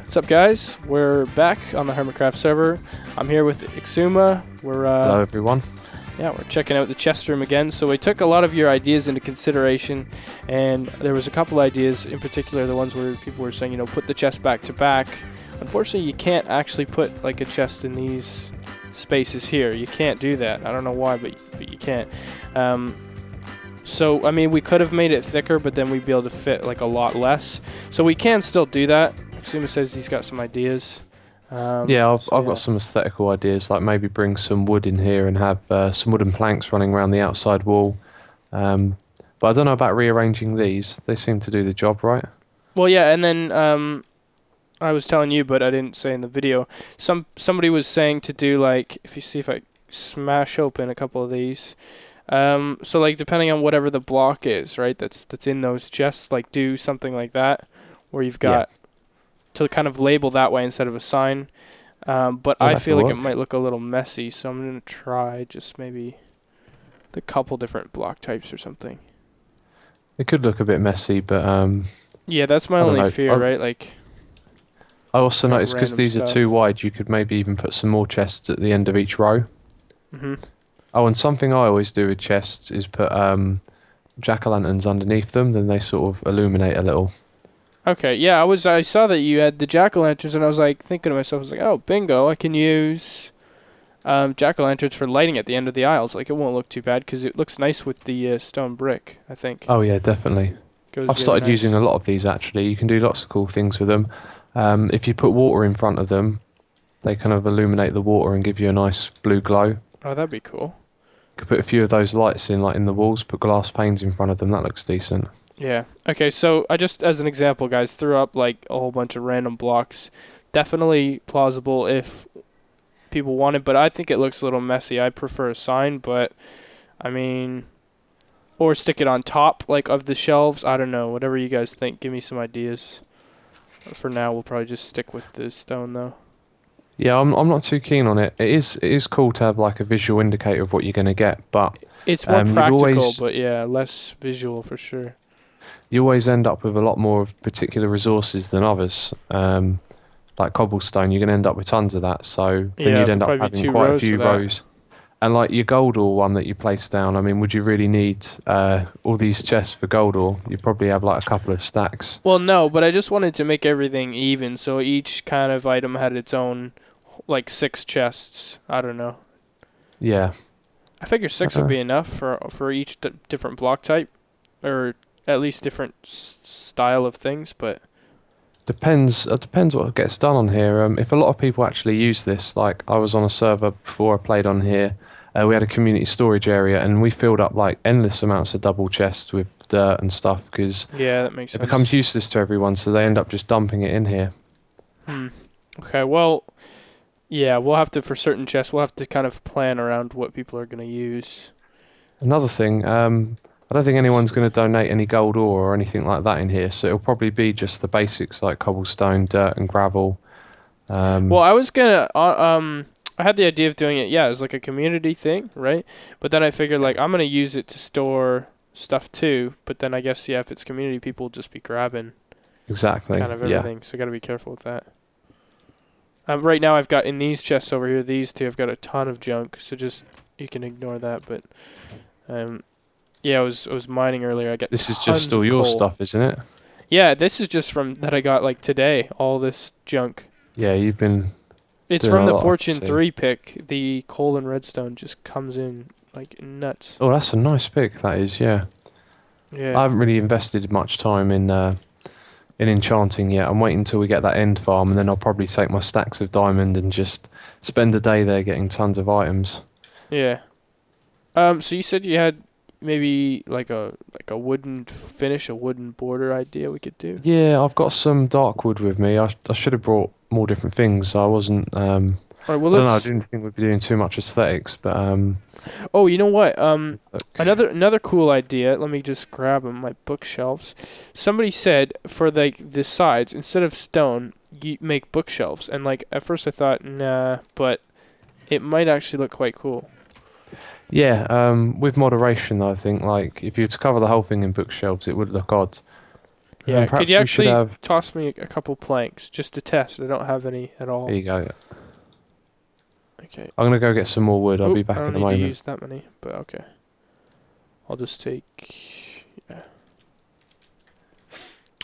What's up, guys? We're back on the HermitCraft server. I'm here with Xisuma. Hello, everyone. Yeah, we're checking out the chest room again. So we took a lot of your ideas into consideration, and there was a couple ideas, in particular the ones where people were saying, you know, put the chest back to back. Unfortunately, you can't actually put like a chest in these spaces here. You can't do that. I don't know why, but you can't. So, I mean, we could have made it thicker, but then we'd be able to fit like a lot less. So we can still do that. Xisuma says he's got some ideas. Yeah, I've got some aesthetical ideas, like maybe bring some wood in here and have some wooden planks running around the outside wall. But I don't know about rearranging these. They seem to do the job, right? Well, yeah, and then I was telling you, but I didn't say in the video. Somebody was saying to do like, if you see if I smash open a couple of these. So like depending on whatever the block is, right? That's in those chests, like do something like that, where you've got. Yeah. To kind of label that way instead of a sign. But I feel like it might look a little messy, so I'm going to try just maybe the couple different block types or something. It could look a bit messy, but... yeah, that's my only fear, right? Like, I also noticed because these are too wide, you could maybe even put some more chests at the end of each row. Mm-hmm. Oh, and something I always do with chests is put jack-o'-lanterns underneath them, then they sort of illuminate a little. Okay, yeah, I saw that you had the jack-o'-lanterns, and I was like thinking to myself, I was like, oh, bingo, I can use jack-o'-lanterns for lighting at the end of the aisles. Like, it won't look too bad because it looks nice with the stone brick, I think. Oh yeah, definitely. I've started using a lot of these actually. You can do lots of cool things with them. If you put water in front of them, they kind of illuminate the water and give you a nice blue glow. Oh, that'd be cool. You could put a few of those lights in, like in the walls, put glass panes in front of them. That looks decent. Yeah. Okay, so I just, as an example, guys, threw up like a whole bunch of random blocks. Definitely plausible if people wanted, but I think it looks a little messy. I prefer a sign, but I mean, or stick it on top like of the shelves. I don't know. Whatever you guys think. Give me some ideas. For now, we'll probably just stick with the stone, though. Yeah, I'm not too keen on it. It is cool to have like a visual indicator of what you're going to get, but it's more practical, but yeah, less visual for sure. You always end up with a lot more of particular resources than others. Like cobblestone, you're going to end up with tons of that. So then you'd end up having quite a few rows. And like your gold ore one that you place down, I mean, would you really need all these chests for gold ore? You probably have like a couple of stacks. Well, no, but I just wanted to make everything even, so each kind of item had its own, like 6 chests. I don't know. Yeah. I figure 6 would be enough for each different block type, or at least different style of things, but depends what gets done on here. If a lot of people actually use this, like I was on a server before I played on here, we had a community storage area and we filled up like endless amounts of double chests with dirt and stuff because yeah, that makes sense. It becomes useless to everyone, so they end up just dumping it in here. Okay, well, yeah, we'll have to, for certain chests, we'll have to kind of plan around what people are going to use. Another thing, I don't think anyone's going to donate any gold ore or anything like that in here, so it'll probably be just the basics like cobblestone, dirt, and gravel. Well, I was gonna, I had the idea of doing it, yeah, as like a community thing, right? But then I figured like I'm gonna use it to store stuff too. But then I guess yeah, if it's community, people will just be grabbing exactly kind of everything. Yeah. So I gotta be careful with that. Right now I've got in these chests over here, these two, I've got a ton of junk, so just you can ignore that. But yeah, I was mining earlier. I got this is just all your stuff, isn't it? Yeah, this is just from that I got like today. All this junk. Yeah, you've been. It's from the Fortune 3 pick. The coal and redstone just comes in like nuts. Oh, that's a nice pick. That is, yeah. Yeah. I haven't really invested much time in enchanting yet. I'm waiting until we get that end farm, and then I'll probably take my stacks of diamond and just spend a day there getting tons of items. Yeah. So you said you had maybe like a wooden finish, a wooden border idea we could do? Yeah, I've got some dark wood with me. I should have brought more different things. So I wasn't. All right, well, I didn't think we'd be doing too much aesthetics, but. Oh, you know what? Another cool idea. Let me just grab my bookshelves. Somebody said for the sides, instead of stone, you make bookshelves. And like at first I thought, nah, but it might actually look quite cool. Yeah, with moderation though, I think like if you were to cover the whole thing in bookshelves, it would look odd. Yeah, could you Perhaps we should actually have. toss me a couple planks just to test? I don't have any at all. There you go. Okay. I'm gonna go get some more wood. I'll be I back don't in a need to moment. use that many, but okay. I'll just take... Yeah.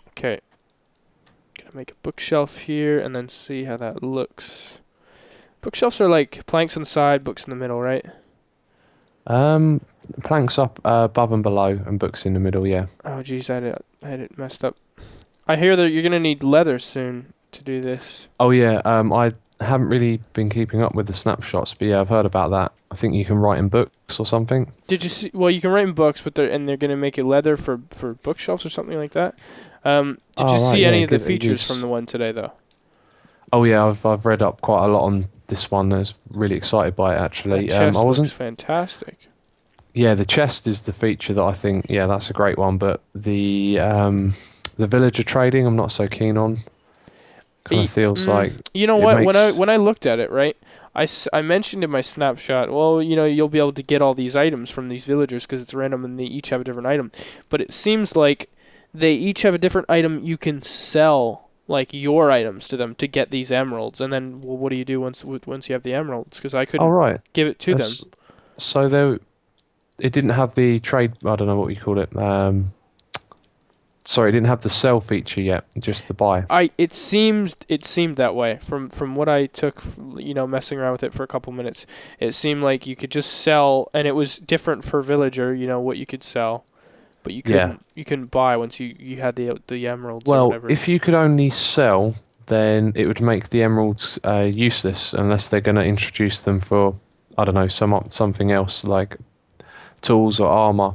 Okay. Gonna make a bookshelf here and then see how that looks. Bookshelves are like planks on the side, books in the middle, right? Planks up above and below, and books in the middle. Yeah. Oh jeez, I had it messed up. I hear that you're gonna need leather soon to do this. Oh yeah. I haven't really been keeping up with the snapshots, but yeah, I've heard about that. I think you can write in books or something. Did you see? Well, you can write in books, but they're gonna make it leather for bookshelves or something like that. Did you see any of the features from the one today though? Oh yeah, I've read up quite a lot on this one. I was really excited by it actually. That chest looks fantastic. Yeah, the chest is the feature that I think. Yeah, that's a great one. But the villager trading, I'm not so keen on. Kind of feels like. You know what? When I looked at it, right, I mentioned in my snapshot, well, you know, you'll be able to get all these items from these villagers because it's random and they each have a different item. But it seems like they each have a different item you can sell, like your items to them to get these emeralds. And then, well, what do you do once you have the emeralds? Because I couldn't give it to them. So it didn't have the trade. I don't know what you call it. Sorry, it didn't have the sell feature yet. Just the buy. It seemed that way from what I took, you know, messing around with it for a couple minutes. It seemed like you could just sell, and it was different for villager. You know what you could sell, but you couldn't buy once you had the emeralds. Well, or whatever. if you could only sell, then it would make the emeralds useless unless they're going to introduce them for, I don't know, something else like tools or armor,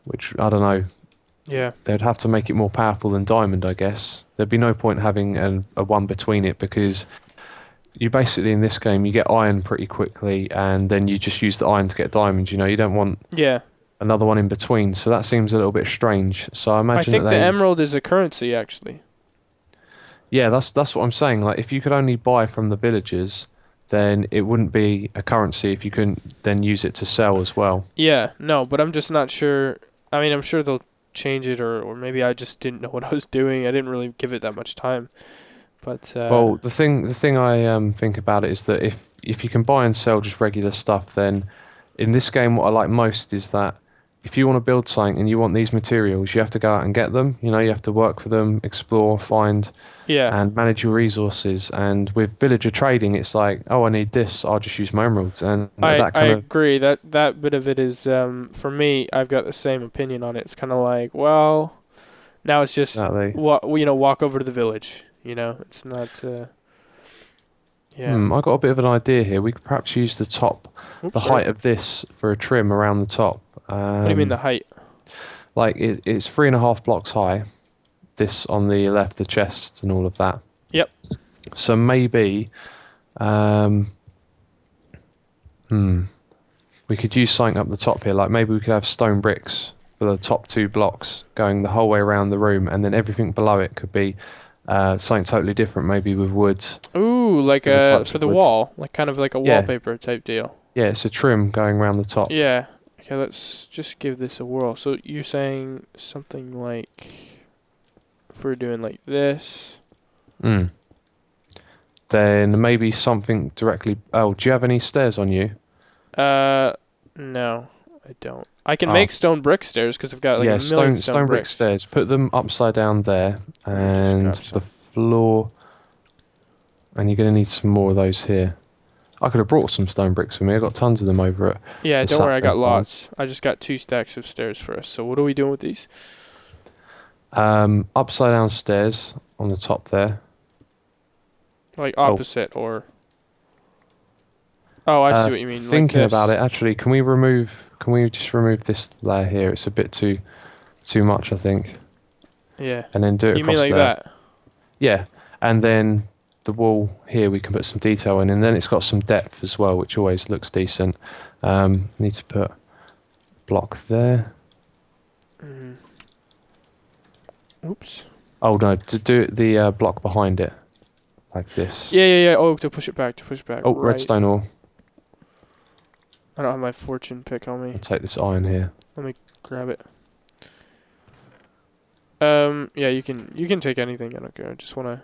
which I don't know. Yeah. They'd have to make it more powerful than diamond, I guess. There'd be no point having a one between it because you basically in this game you get iron pretty quickly and then you just use the iron to get diamonds. You know, you don't want another one in between. So that seems a little bit strange. So I imagine the emerald is a currency actually. Yeah, that's what I'm saying. Like if you could only buy from the villagers, then it wouldn't be a currency if you couldn't then use it to sell as well. Yeah, no, but I'm just not sure. I mean, I'm sure they'll change it, or maybe I just didn't know what I was doing. I didn't really give it that much time. But well, the thing I think about it is that if you can buy and sell just regular stuff, then in this game what I like most is that if you want to build something and you want these materials, you have to go out and get them. You know, you have to work for them, explore, find, and manage your resources. And with villager trading, it's like, oh, I need this. I'll just use my emeralds. And I agree that bit of it is for me. I've got the same opinion on it. It's kind of like, well, now it's just walk over to the village. You know, it's not. I got a bit of an idea here. We could perhaps use the top, the height of this for a trim around the top. What do you mean the height? Like it's 3.5 blocks high. This on the left, the chest and all of that. Yep. So maybe, we could use something up the top here. Like maybe we could have stone bricks for the top 2 blocks going the whole way around the room, and then everything below it could be something totally different, maybe with wood. Ooh, like for the wall, like kind of like a wallpaper type deal. Yeah, it's a trim going around the top. Yeah. Okay, let's just give this a whirl. So you're saying something like, if we're doing like this. Then maybe something directly. Oh, do you have any stairs on you? No, I don't. I can make stone brick stairs because I've got like a million stone brick stairs. Put them upside down there, and the floor. And you're gonna need some more of those here. I could have brought some stone bricks with me. I got tons of them over at. Yeah, don't worry, I got lots. I just got 2 stacks of stairs for us. So what are we doing with these? Upside down stairs on the top there. Like opposite or. Oh, I see what you mean. Thinking about it, actually, can we just remove this layer here? It's a bit too much, I think. Yeah. And then do it. You mean like that? Yeah, and then the wall here we can put some detail in, and then it's got some depth as well, which always looks decent. Need to put block there. Oops. Oh no, to do the block behind it, like this. Yeah. Oh, to push it back. Oh, right. Redstone ore. I don't have my fortune pick on me. I'll take this iron here. Let me grab it. Yeah, you can take anything. I don't care. I just wanna.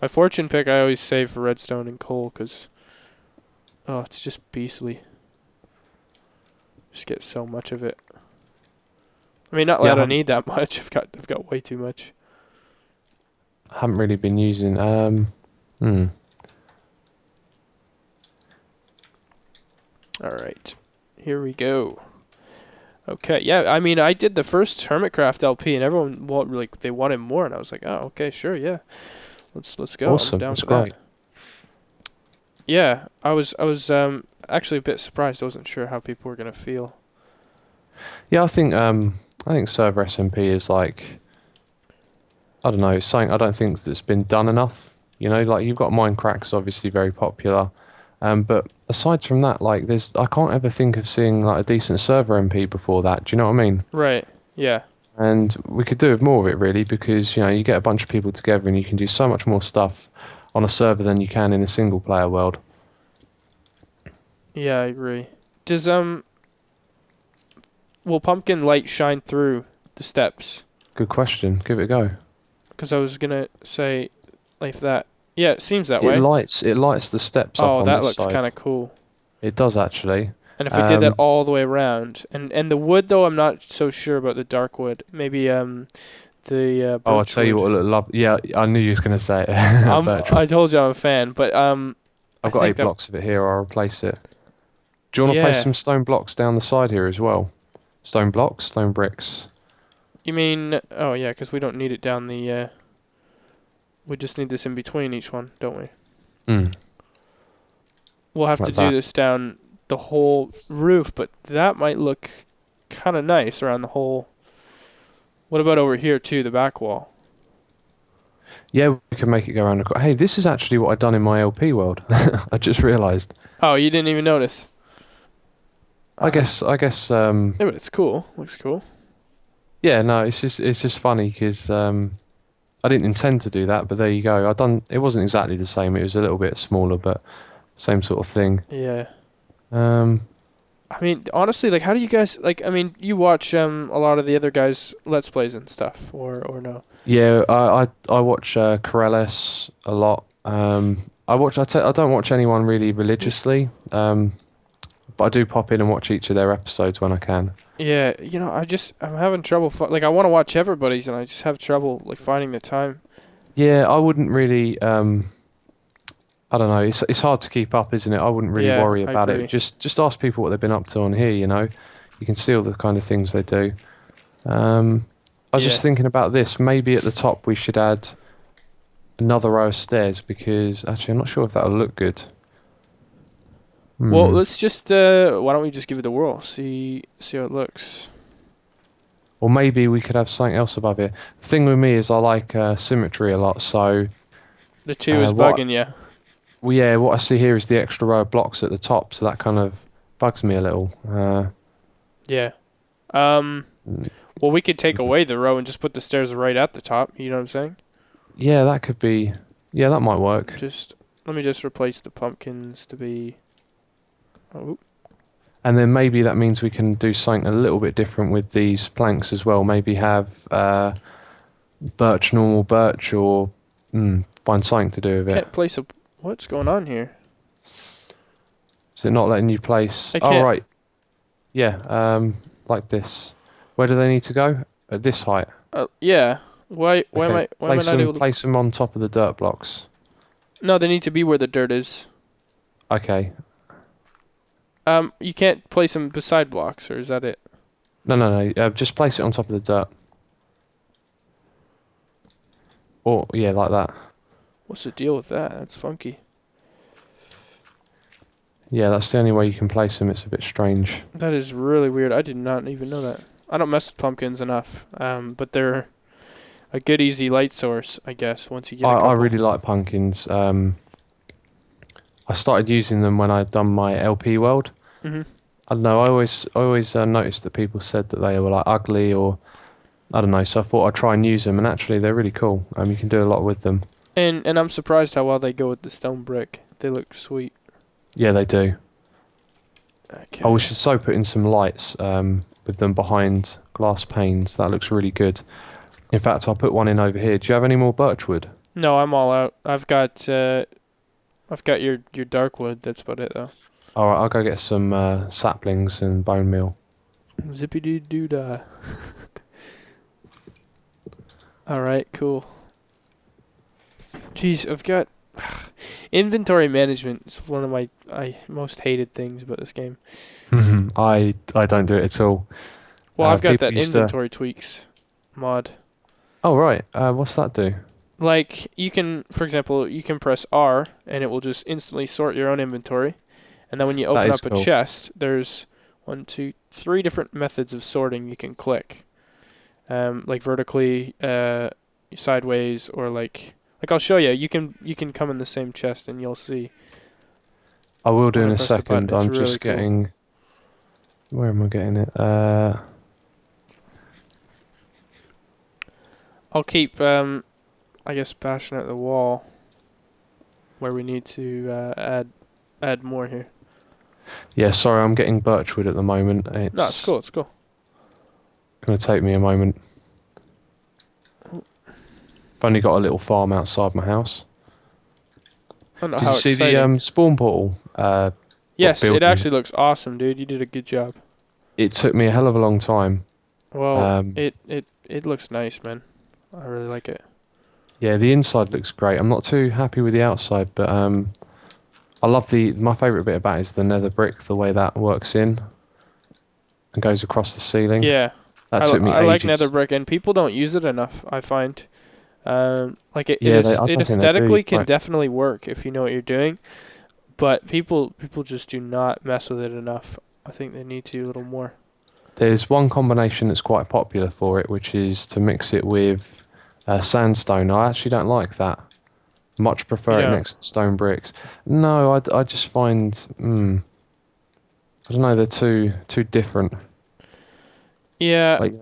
My fortune pick I always save for redstone and coal, cause it's just beastly. Just get so much of it. I mean, not that I need that much. I've got way too much. I haven't really been using. All right, here we go. Okay, yeah. I mean, I did the first HermitCraft LP, and everyone they wanted more, and I was like, oh, okay, sure, yeah. Let's go. Awesome. I'm down That's for great. that. Yeah, I was actually a bit surprised. I wasn't sure how people were gonna feel. Yeah, I think server SMP is like, I don't know, it's something I don't think that's been done enough. You know, like you've got Minecraft's obviously very popular, but aside from that, like I can't ever think of seeing like a decent server MP before that. Do you know what I mean? Right. Yeah. And we could do with more of it really, because you know you get a bunch of people together and you can do so much more stuff on a server than you can in a single player world. Yeah, I agree. Does will pumpkin light shine through the steps? Good question. Give it a go. Because I was gonna say, like that. Yeah, it seems that way. It lights the steps up on this side. Oh, that looks kind of cool. It does actually. And if we did that all the way around, and the wood though, I'm not so sure about the dark wood. Maybe the. I'll tell you what. Love. Yeah, I knew you was gonna say it. I told you I'm a fan, but I've got 8 blocks of it here. I'll replace it. Do you want to place some stone blocks down the side here as well? Stone blocks, stone bricks. You mean? Oh yeah, because we don't need it down the. We just need this in between each one, don't we? We'll have to do this down the whole roof, but that might look kind of nice around the whole. What about over here too, the back wall? Yeah, we can make it go around the. Hey, this is actually what I've done in my LP world. I just realised. Oh, you didn't even notice. I guess. Yeah, but it's cool. Looks cool. Yeah, no, it's just funny because I didn't intend to do that, but there you go. It wasn't exactly the same. It was a little bit smaller, but same sort of thing. Yeah. I mean, honestly, like, how do you guys like? I mean, you watch a lot of the other guys' let's plays and stuff, or no? Yeah, I watch Corellis a lot. I don't watch anyone really religiously, but I do pop in and watch each of their episodes when I can. Yeah, you know, I'm having trouble. Like, I want to watch everybody's, and I just have trouble like finding the time. Yeah, I wouldn't really. I don't know. It's hard to keep up, isn't it? I wouldn't really worry about it. Just ask people what they've been up to on here. You know, you can see all the kind of things they do. I was just thinking about this. Maybe at the top we should add another row of stairs, because actually I'm not sure if that'll look good. Well, let's just why don't we just give it a whirl? See how it looks. Or maybe we could have something else above here. The thing with me is I like symmetry a lot, so the 2 is bugging you. Well, yeah, what I see here is the extra row of blocks at the top, so that kind of bugs me a little. Yeah. Well, we could take away the row and just put the stairs right at the top. You know what I'm saying? Yeah, that could be. Yeah, that might work. Let me just replace the pumpkins to be. Oh. And then maybe that means we can do something a little bit different with these planks as well. Maybe have normal birch, or find something to do with it. Can't place a. What's going on here? Is it not letting you place? Oh, right. Yeah, like this. Where do they need to go? At this height? Yeah. Why am I not able to... Place them on top of the dirt blocks. No, they need to be where the dirt is. Okay. You can't place them beside blocks, or is that it? No. Just place it on top of the dirt. Or, yeah, like that. What's the deal with that? That's funky. Yeah, that's the only way you can place them. It's a bit strange. That is really weird. I did not even know that. I don't mess with pumpkins enough, but they're a good, easy light source, I guess, once you get a couple. I really like pumpkins. I started using them when I'd done my LP world. I don't know, I always noticed that people said that they were like ugly, or I don't know, so I thought I'd try and use them, and actually they're really cool. You can do a lot with them. And I'm surprised how well they go with the stone brick. They look sweet. Yeah, they do. Okay. Oh, we should so put in some lights with them behind glass panes. That looks really good. In fact, I'll put one in over here. Do you have any more birchwood? No, I'm all out. I've got your dark wood. That's about it though. All right, I'll go get some saplings and bone meal. Zippy doo doo dah. All right, cool. Jeez, I've got inventory management. Is one of my most hated things about this game. I don't do it at all. Well, I've got that inventory tweaks mod. Oh right, what's that do? Like you can, for example, you can press R and it will just instantly sort your own inventory, and then when you open up a chest, there's 1, 2, 3 different methods of sorting you can click, like vertically, sideways, or like I'll show you. You can come in the same chest and you'll see. I will do in a second. I'm really just getting. Cool. Where am I getting it? I'll keep, I guess, bashing at the wall where we need to add more here. Yeah, sorry, I'm getting birchwood at the moment. No, it's cool. It's cool. Gonna take me a moment. I've only got a little farm outside my house. Did you see the spawn portal? Yes, it actually looks awesome, dude. You did a good job. It took me a hell of a long time. Well, it looks nice, man. I really like it. Yeah, the inside looks great. I'm not too happy with the outside, but I love my favourite bit about it is the nether brick, the way that works in and goes across the ceiling. Yeah, that took me ages. I like nether brick, and people don't use it enough, I find. Like it aesthetically can definitely work if you know what you're doing, but people just do not mess with it enough. I think they need to a little more. There's one combination that's quite popular for it, which is to mix it with sandstone. I actually don't like that. Much prefer it next to stone bricks. No, I just find I don't know, they're too different. Yeah. Like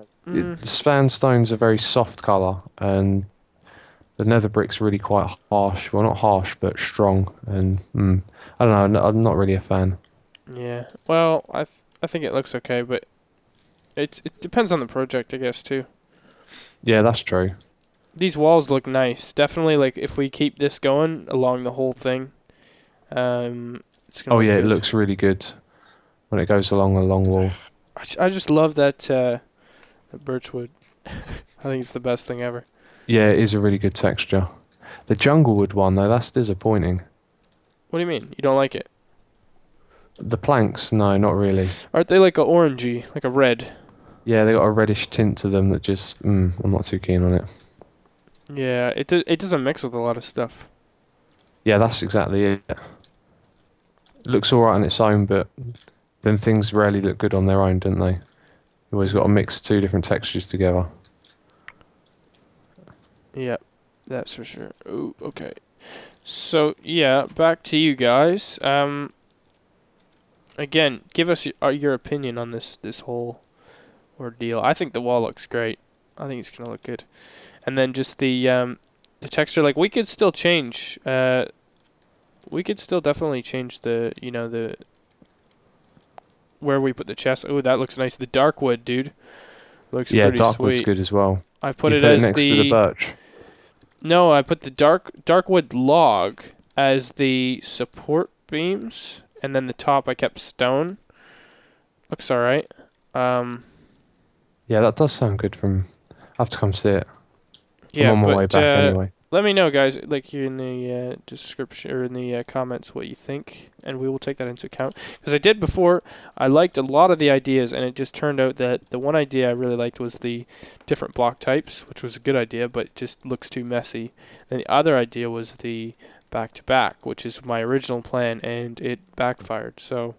sandstone's a very soft colour, and the nether brick's really quite harsh. Well, not harsh, but strong. And I don't know. I'm not really a fan. Yeah. Well, I think it looks okay, but it depends on the project, I guess, too. Yeah, that's true. These walls look nice. Definitely, like, if we keep this going along the whole thing, it's gonna look good. It looks really good when it goes along a long wall. I just love that birchwood. I think it's the best thing ever. Yeah, it is a really good texture. The junglewood one, though, that's disappointing. What do you mean? You don't like it? The planks? No, not really. Aren't they like a orangey, like a red? Yeah, they got a reddish tint to them that just, I'm not too keen on it. Yeah, it doesn't mix with a lot of stuff. Yeah, that's exactly it. It looks alright on its own, but then things rarely look good on their own, don't they? You always got to mix 2 different textures together. Yep, that's for sure. Ooh, okay. So, yeah, back to you guys. Again, give us your opinion on this whole ordeal. I think the wall looks great. I think it's going to look good. And then just the texture, like, we could still change, we could still definitely change the where we put the chest. Oh, that looks nice. The dark wood, dude, looks pretty sweet. Yeah, dark wood's good as well. I put it as next to the birch. No, I put the dark wood log as the support beams, and then the top I kept stone. Looks alright. Yeah, that does sound good. I have to come see it. Yeah, I'm on my way back anyway. Let me know, guys, like here in the description or in the comments, what you think, and we will take that into account. Because I did before, I liked a lot of the ideas, and it just turned out that the one idea I really liked was the different block types, which was a good idea, but it just looks too messy. And the other idea was the back-to-back, which is my original plan, and it backfired. So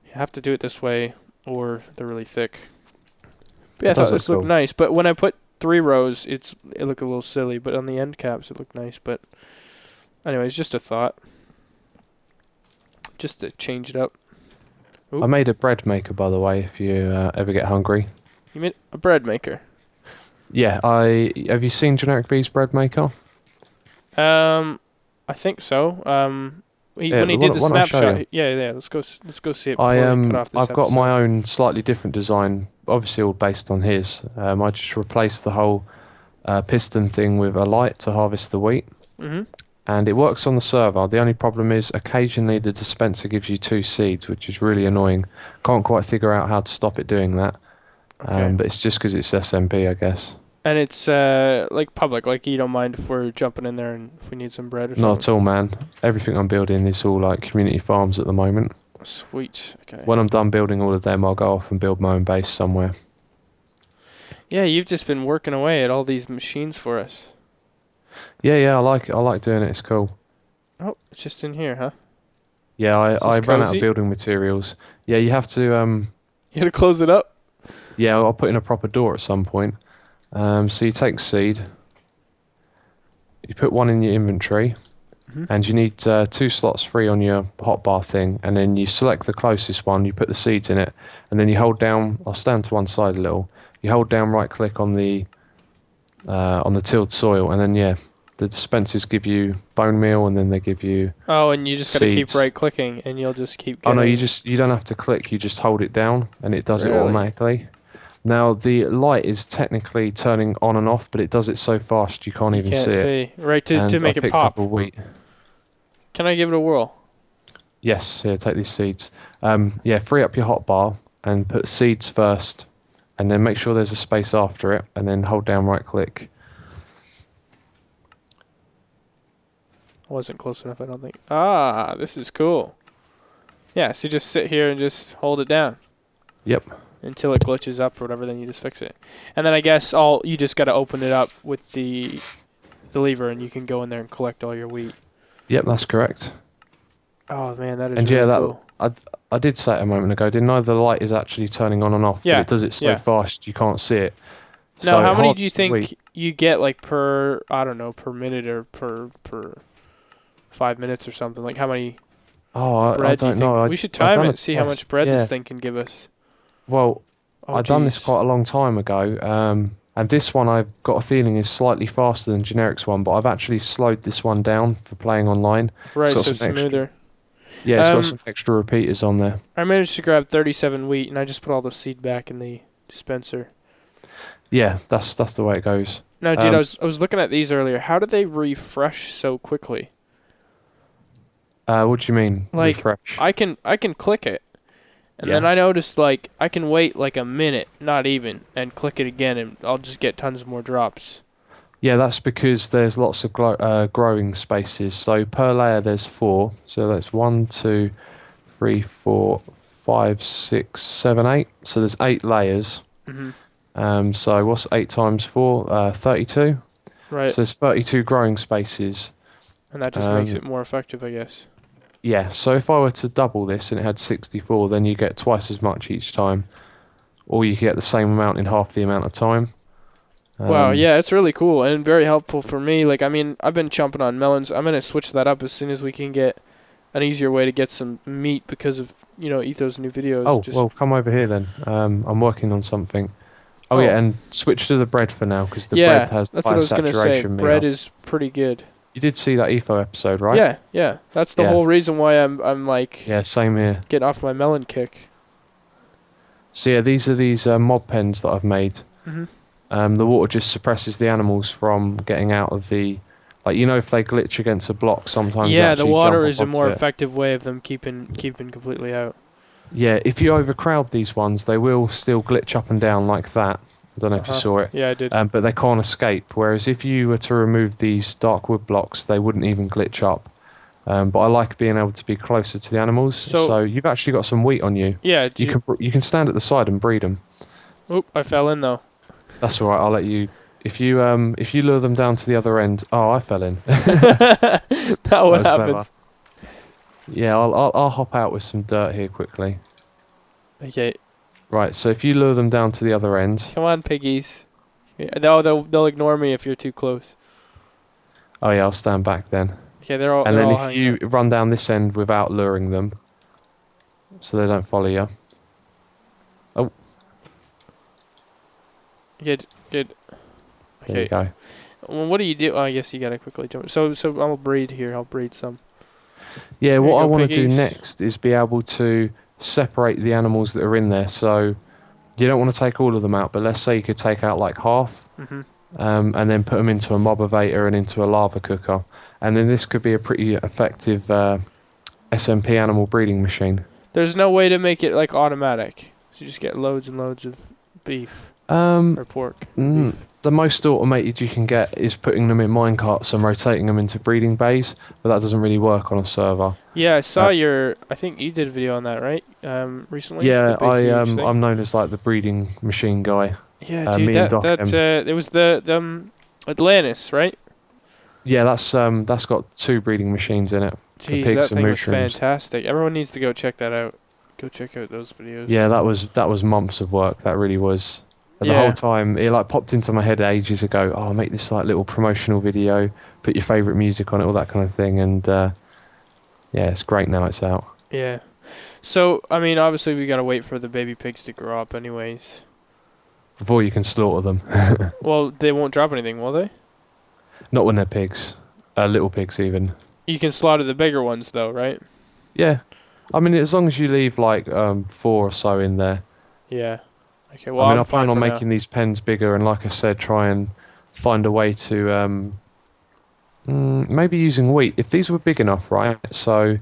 you have to do it this way, or they're really thick. But yeah, I thought this looked nice, but when I put 3 rows, it looked a little silly, but on the end caps it looked nice. But anyways, just a thought, just to change it up. Ooh. I made a bread maker, by the way, if you ever get hungry. You made a bread maker? Yeah, have you seen Generic B's bread maker? I think so. When he did the snapshot. Yeah. Let's go see it before we cut off this I've got episode. my own slightly different design, obviously all based on his. I just replaced the whole piston thing with a light to harvest the wheat. And it works on the server. The only problem is occasionally the dispenser gives you 2 seeds, which is really annoying. Can't quite figure out how to stop it doing that. Okay. But it's just because it's SMP, I guess. And it's like public, like you don't mind if we're jumping in there and if we need some bread or something? Not at all, man. Everything I'm building is all like community farms at the moment. Sweet. Okay. When I'm done building all of them, I'll go off and build my own base somewhere. Yeah, you've just been working away at all these machines for us. Yeah, I like it. I like doing it. It's cool. Oh, it's just in here, huh? Yeah, I ran out of building materials. Yeah, you have to... You had to close it up? Yeah, I'll put in a proper door at some point. So you take seed. You put 1 in your inventory. And you need 2 slots free on your hotbar thing. And then you select the closest one. You put the seeds in it. And then you hold down... I'll stand to one side a little. You hold down right-click on the tilled soil. And then, yeah... The dispensers give you bone meal, and then they give you. Oh, and you just gotta keep right clicking, and you'll just keep. Oh no, you don't have to click. You just hold it down, and it does it automatically. Now the light is technically turning on and off, but it does it so fast you can't even see it. Right to make it pop. Up a wheat. Can I give it a whirl? Yes. Here, take these seeds. Yeah, free up your hotbar and put seeds first, and then make sure there's a space after it, and then hold down right click. I wasn't close enough, I don't think. Ah, this is cool. Yeah, so you just sit here and just hold it down. Yep. Until it glitches up or whatever, then you just fix it. And then I guess you just got to open it up with the lever, and you can go in there and collect all your wheat. Yep, that's correct. Oh man, that is really cool. I did say it a moment ago, didn't I? The light is actually turning on and off, but it does it so fast you can't see it. Now, how many do you think you get, like per minute or per 5 minutes or something? Like how many bread I don't know. We should time it, see how much bread this thing can give us. Well, I've done this quite a long time ago, and this one I've got a feeling is slightly faster than Generic's one, but I've actually slowed this one down for playing online. Right, so smoother. Yeah, it's got some extra repeaters on there. I managed to grab 37 wheat, and I just put all the seed back in the dispenser. Yeah, that's the way it goes. No, dude, I was looking at these earlier. How do they refresh so quickly? What do you mean? Like, refresh? I can click it, and then I noticed like I can wait like a minute, not even, and click it again, and I'll just get tons more drops. Yeah, that's because there's lots of growing spaces. So per layer there's 4. So that's 1, 2, 3, 4, 5, 6, 7, 8. So there's 8 layers. So what's 8 times 4? 32. Right. So there's 32 growing spaces. And that just makes it more effective, I guess. Yeah, so if I were to double this and it had 64, then you get twice as much each time. Or you get the same amount in half the amount of time. Wow, yeah, it's really cool and very helpful for me. Like, I mean, I've been chomping on melons. I'm going to switch that up as soon as we can get an easier way to get some meat because of, Etho's new videos. Oh, well, come over here then. I'm working on something. Oh, yeah, and switch to the bread for now because the bread has that's what I was going to say. Bread is pretty good. You did see that EFO episode, right? Yeah. That's the whole reason why I'm like... Yeah, same here. Getting off my melon kick. So yeah, these are mob pens that I've made. The water just suppresses the animals from getting out of the... Like, if they glitch against a block, sometimes yeah, the water is a more effective way of them keeping completely out. Yeah, if you overcrowd these ones, they will still glitch up and down like that. I don't know if you saw it. Yeah, I did. But they can't escape. Whereas if you were to remove these dark wood blocks, they wouldn't even glitch up. But I like being able to be closer to the animals. So you've actually got some wheat on you. Yeah. You can stand at the side and breed them. Oop! I fell in though. That's all right. I'll let you. If you lure them down to the other end. Oh, I fell in. That's what happens. Yeah, I'll hop out with some dirt here quickly. Okay. Right, so if you lure them down to the other end... Come on, piggies. They'll ignore me if you're too close. Oh yeah, I'll stand back then. Okay, they're all... And then if you run down this end without luring them, so they don't follow you... Oh. Good. Okay. There you go. Well, what do you do? Oh, I guess you gotta quickly jump. So I'll breed here. I'll breed some. Yeah, what I want to do next is be able to separate the animals that are in there. So you don't want to take all of them out, but let's say you could take out like half, and then put them into a mobivator and into a lava cooker. And then this could be a pretty effective SMP animal breeding machine. There's no way to make it like automatic. So you just get loads and loads of beef or pork. The most automated you can get is putting them in minecarts and rotating them into breeding bays, but that doesn't really work on a server. Yeah, I saw I think you did a video on that, right? Recently. Yeah, I'm known as like the breeding machine guy. Yeah, dude, it was the Atlantis, right? Yeah, that's got 2 breeding machines in it. Jeez, for pigs that thing and was fantastic. Everyone needs to go check that out. Go check out those videos. Yeah, that was months of work. That really was. And the whole time, it like popped into my head ages ago. Oh, I'll make this like little promotional video. Put your favourite music on it, all that kind of thing. And yeah, it's great now it's out. Yeah. So, I mean, obviously we gotta wait for the baby pigs to grow up anyways. Before you can slaughter them. Well, they won't drop anything, will they? Not when they're pigs. Little pigs even. You can slaughter the bigger ones though, right? Yeah. I mean, as long as you leave like 4 or so in there. Yeah. Okay, well, I mean, I plan on making these pens bigger, and like I said, try and find a way to maybe using wheat. If these were big enough, right, so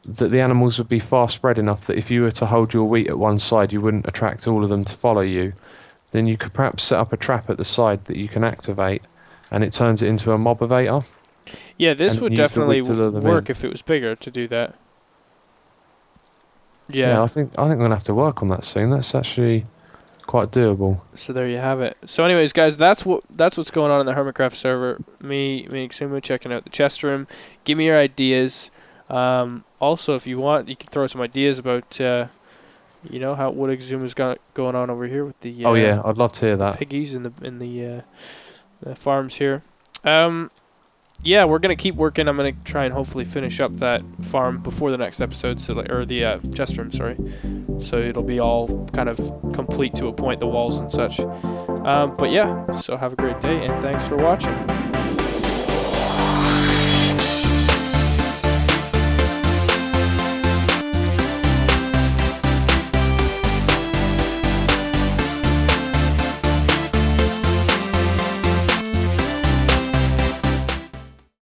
that the animals would be far spread enough that if you were to hold your wheat at one side, you wouldn't attract all of them to follow you, then you could perhaps set up a trap at the side that you can activate, and it turns it into a mobivator. Yeah, this would definitely work if it was bigger to do that. Yeah, I think I'm gonna have to work on that soon. That's actually quite doable. So there you have it. So anyways, guys, that's what's going on in the HermitCraft server. Me and Xisuma checking out the chest room. Give me your ideas. Also, if you want, you can throw some ideas about what Xisuma's got going on over here with the oh yeah, I'd love to hear that. Piggies in the farms here. Yeah, we're gonna keep working. I'm gonna try and hopefully finish up that farm before the next episode, or the chest room, sorry. So it'll be all kind of complete to a point, the walls and such. But yeah, so have a great day, and thanks for watching.